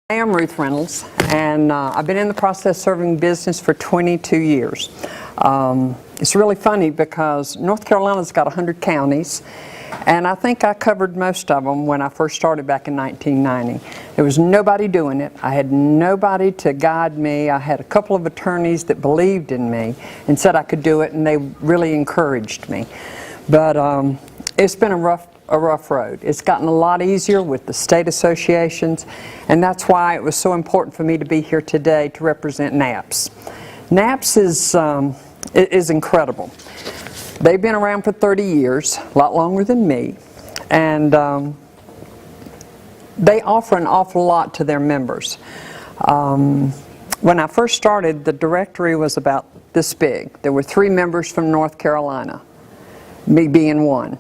I am Ruth Reynolds, and I've been in the process serving business for 22 years. It's really funny because North Carolina's got 100 counties, and I think I covered most of them when I first started back in 1990. There was nobody doing it. I had nobody to guide me. I had a couple of attorneys that believed in me and said I could do it, and they really encouraged me. But it's been a rough road. It's gotten a lot easier with the state associations, and that's why it was so important for me to be here today to represent NAPPS. NAPPS is incredible. They've been around for 30 years, a lot longer than me, and they offer an awful lot to their members. When I first started, the directory was about this big. There were 3 members from North Carolina, me being one.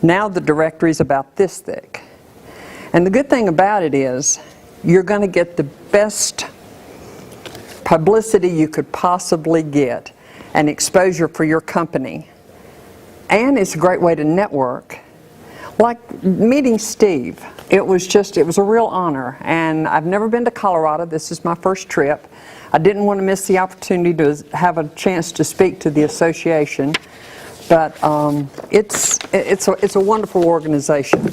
Now the directory is about this thick. And the good thing about it is you're going to get the best publicity you could possibly get and exposure for your company. And it's a great way to network. Like meeting Steve, it was a real honor. And I've never been to Colorado. This is my first trip. I didn't want to miss the opportunity to have a chance to speak to the association. But it's a wonderful organization.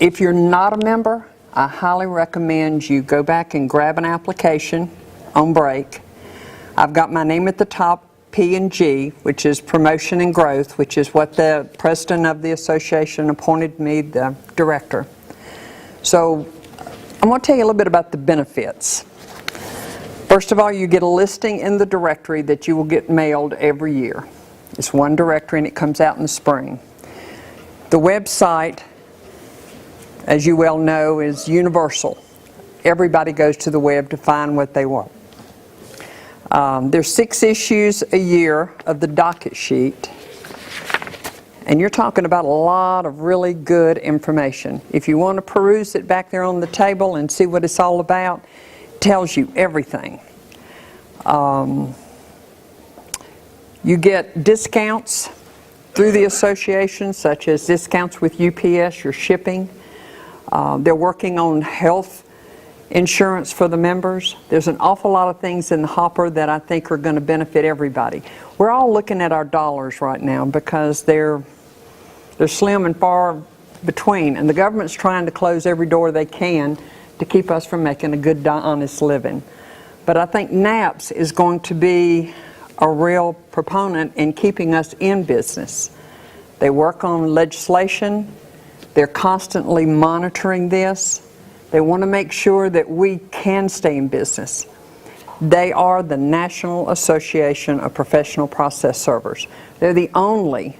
If you're not a member, I highly recommend you go back and grab an application on break. I've got my name at the top, P&G, which is Promotion and Growth, which is what the president of the association appointed me the director. So I'm going to tell you a little bit about the benefits. First of all, you get a listing in the directory that you will get mailed every year. It's one directory and it comes out in the spring. The website, as you well know, is universal. Everybody goes to the web to find what they want. There's 6 issues a year of the docket sheet, and you're talking about a lot of really good information. If you want to peruse it back there on the table and see what it's all about, it tells you everything. You get discounts through the association, such as discounts with UPS, your shipping. They're working on health insurance for the members. There's an awful lot of things in the hopper that I think are going to benefit everybody. We're all looking at our dollars right now because they're slim and far between, and the government's trying to close every door they can to keep us from making a good, honest living. But I think NAPPS is going to be a real proponent in keeping us in business. They work on legislation. They're constantly monitoring this. They want to make sure that we can stay in business. They are the National Association of Professional Process Servers. They're the only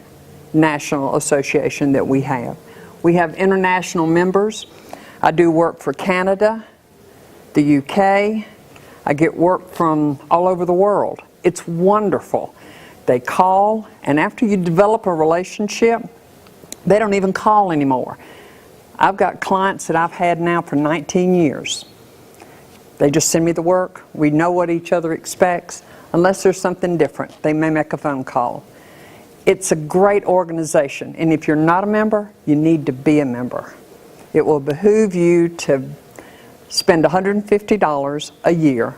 national association that we have. We have international members. I do work for Canada, the UK. I get work from all over the world. It's wonderful. They call, and after you develop a relationship, they don't even call anymore. I've got clients that I've had now for 19 years. They just send me the work. We know what each other expects. Unless there's something different, they may make a phone call. It's a great organization, and if you're not a member, you need to be a member. It will behoove you to spend $150 a year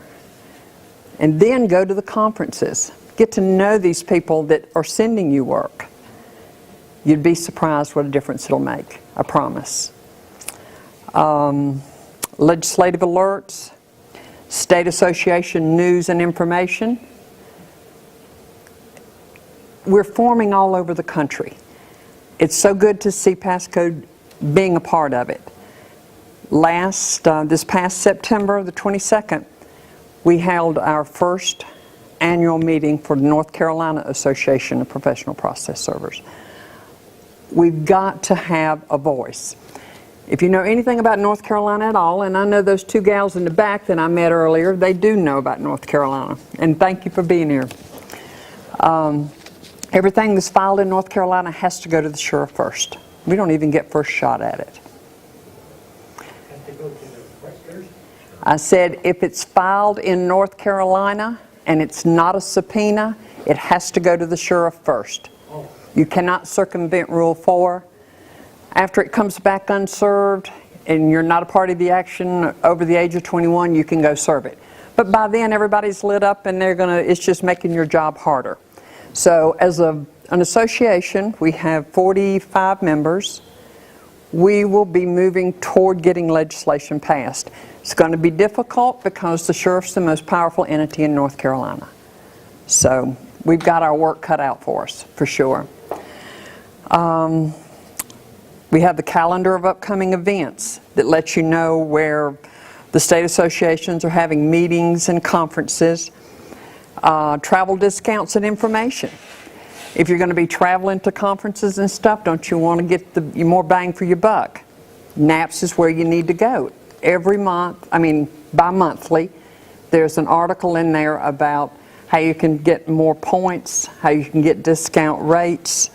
and then go to the conferences. Get to know these people that are sending you work. You'd be surprised what a difference it'll make, I promise. Legislative alerts, state association news and information. We're forming all over the country. It's so good to see Passcode being a part of it. This past September the 22nd, we held our first annual meeting for the North Carolina Association of Professional Process Servers. We've got to have a voice. If you know anything about North Carolina at all, and I know those 2 gals in the back that I met earlier, they do know about North Carolina. And thank you for being here. Everything that's filed in North Carolina has to go to the sheriff first. We don't even get first shot at it. I said if it's filed in North Carolina and it's not a subpoena, it has to go to the sheriff first. You cannot circumvent Rule 4. After it comes back unserved, and you're not a part of the action over the age of 21, you can go serve it. But by then, everybody's lit up, and it's just making your job harder. So as an association, we have 45 members. We will be moving toward getting legislation passed. It's going to be difficult because the sheriff's the most powerful entity in North Carolina. So we've got our work cut out for us, for sure. We have the calendar of upcoming events that lets you know where the state associations are having meetings and conferences. Travel discounts and information. If you're going to be traveling to conferences and stuff, don't you want to get the more bang for your buck? NAPPS is where you need to go. Every month, bi-monthly, there's an article in there about how you can get more points, how you can get discount rates.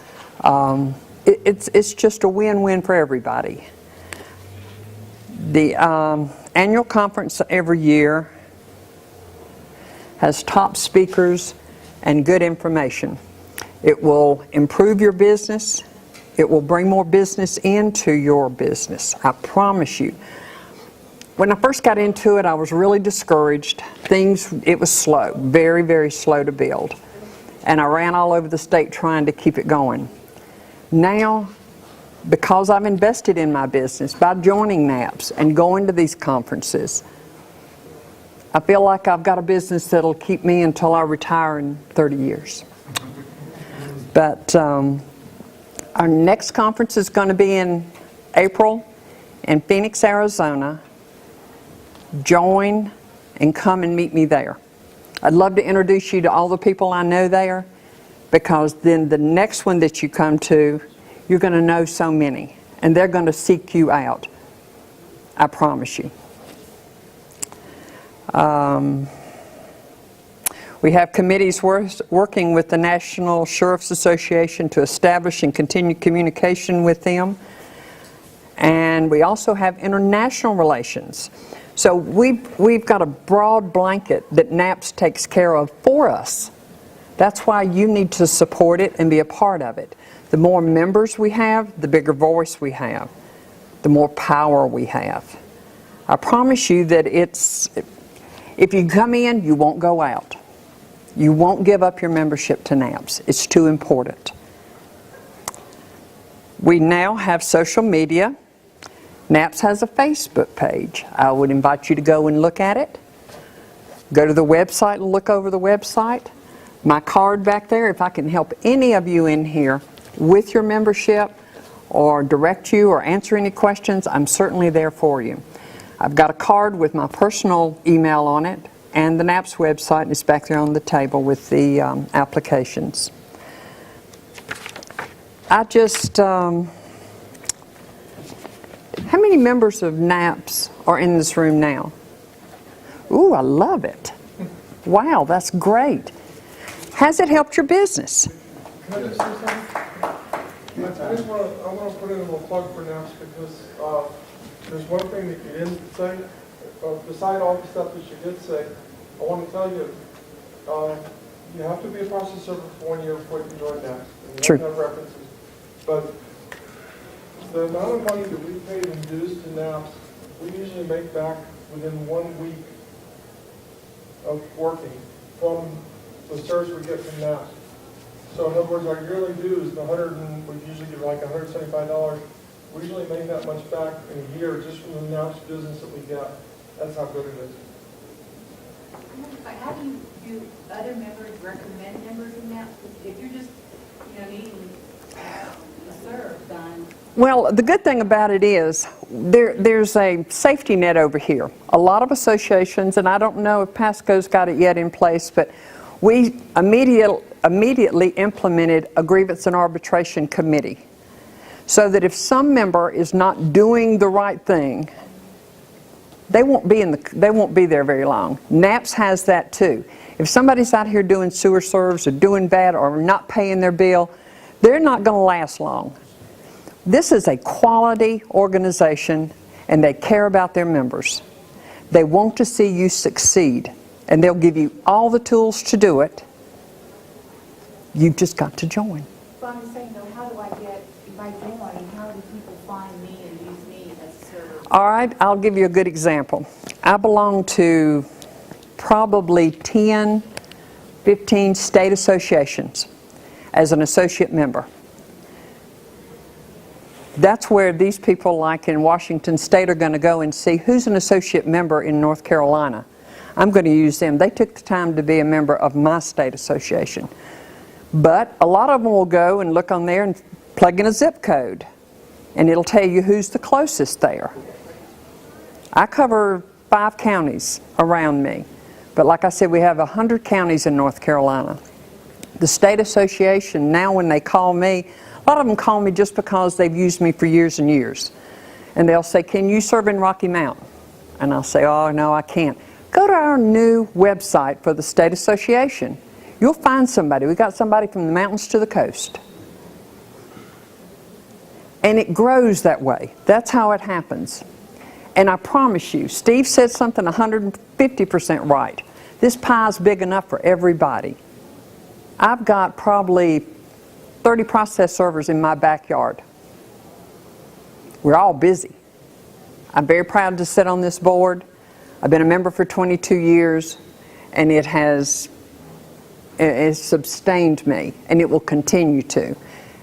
It's just a win-win for everybody. The annual conference every year has top speakers and good information. It will improve your business. It will bring more business into your business. I promise you. When I first got into it, I was really discouraged. It was slow, very, very slow to build. And I ran all over the state trying to keep it going. Now, because I've invested in my business by joining NAPPS and going to these conferences, I feel like I've got a business that'll keep me until I retire in 30 years. But our next conference is going to be in April in Phoenix, Arizona. Join and come and meet me there. I'd love to introduce you to all the people I know there, because then the next one that you come to, you're going to know so many, and they're going to seek you out. I promise you. We have committees working with the National Sheriff's Association to establish and continue communication with them. And we also have international relations. So we've got a broad blanket that NAPPS takes care of for us. That's why you need to support it and be a part of it. The more members we have, the bigger voice we have, the more power we have. I promise you that if you come in, you won't go out. You won't give up your membership to NAPPS. It's too important. We now have social media. NAPPS has a Facebook page. I would invite you to go and look at it. Go to the website and look over the website. My card back there, if I can help any of you in here with your membership or direct you or answer any questions, I'm certainly there for you. I've got a card with my personal email on it and the NAPPS website, and it's back there on the table with the applications. How many members of NAPPS are in this room now? Ooh, I love it. Wow, that's great. Has it helped your business? Can I just say something? I want to put in a little plug for NAPPS because there's one thing that you didn't say. Beside all the stuff that you did say, I want to tell you, you have to be a process server for 1 year before you can join NAPPS. And you True. have to have references. But the amount of money that we paid in dues to NAPPS, we usually make back within 1 week of working from the service we get from NAPPS. So in other words, our yearly dues, we usually give like $175. We usually make that much back in a year just from the NAPPS business that we get. That's how good it is. How do you other members recommend members in NAPPS? If you're just, needing a serve done. Well, the good thing about it is there's a safety net over here. A lot of associations, and I don't know if Pasco's got it yet in place, but we immediately implemented a grievance and arbitration committee, so that if some member is not doing the right thing, they won't be there very long. NAPPS has that too. If somebody's out here doing sewer serves or doing bad or not paying their bill, they're not going to last long. This is a quality organization, and they care about their members. They want to see you succeed, and they'll give you all the tools to do it. You've just got to join. But I'm saying, though, how do I get, if I join, how do people find me and use me as a server? All right, I'll give you a good example. I belong to probably 10, 15 state associations as an associate member. That's where these people like in Washington State are going to go and see who's an associate member in North Carolina. I'm going to use them. They took the time to be a member of my state association. But a lot of them will go and look on there and plug in a zip code, and it'll tell you who's the closest there. I cover 5 counties around me, but like I said, we have 100 counties in North Carolina. The state association, now when they call me, a lot of them call me just because they've used me for years and years. And they'll say, can you serve in Rocky Mount? And I'll say, oh, no, I can't. Go to our new website for the state association. You'll find somebody. We got somebody from the mountains to the coast. And it grows that way. That's how it happens. And I promise you, Steve said something 150% right. This pie's big enough for everybody. I've got probably 30 process servers in my backyard. We're all busy. I'm very proud to sit on this board. I've been a member for 22 years, and it has sustained me, and it will continue to.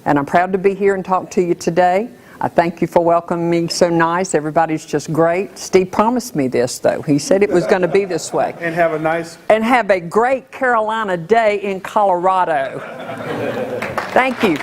And I'm proud to be here and talk to you today. I thank you for welcoming me so nice. Everybody's just great. Steve promised me this, though. He said it was going to be this way. And have a great Carolina day in Colorado. Thank you.